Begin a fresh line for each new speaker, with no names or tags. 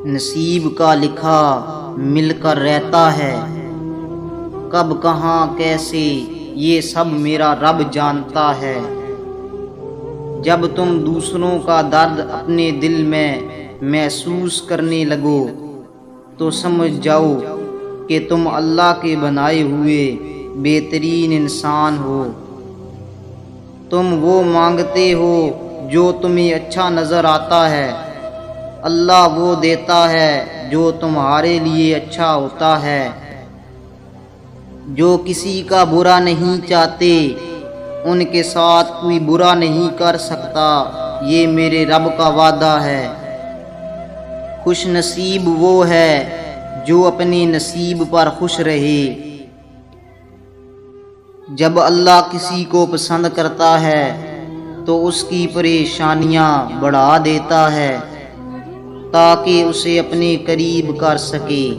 نصیب کا لکھا مل کر رہتا ہے، کب کہاں کیسے یہ سب میرا رب جانتا ہے۔ جب تم دوسروں کا درد اپنے دل میں محسوس کرنے لگو تو سمجھ جاؤ کہ تم اللہ کے بنائے ہوئے بہترین انسان ہو۔ تم وہ مانگتے ہو جو تمہیں اچھا نظر آتا ہے، اللہ وہ دیتا ہے جو تمہارے لیے اچھا ہوتا ہے۔ جو کسی کا برا نہیں چاہتے ان کے ساتھ کوئی برا نہیں کر سکتا، یہ میرے رب کا وعدہ ہے۔ خوش نصیب وہ ہے جو اپنے نصیب پر خوش رہے۔ جب اللہ کسی کو پسند کرتا ہے تو اس کی پریشانیاں بڑھا دیتا ہے تاکہ اسے اپنے قریب کر سکے۔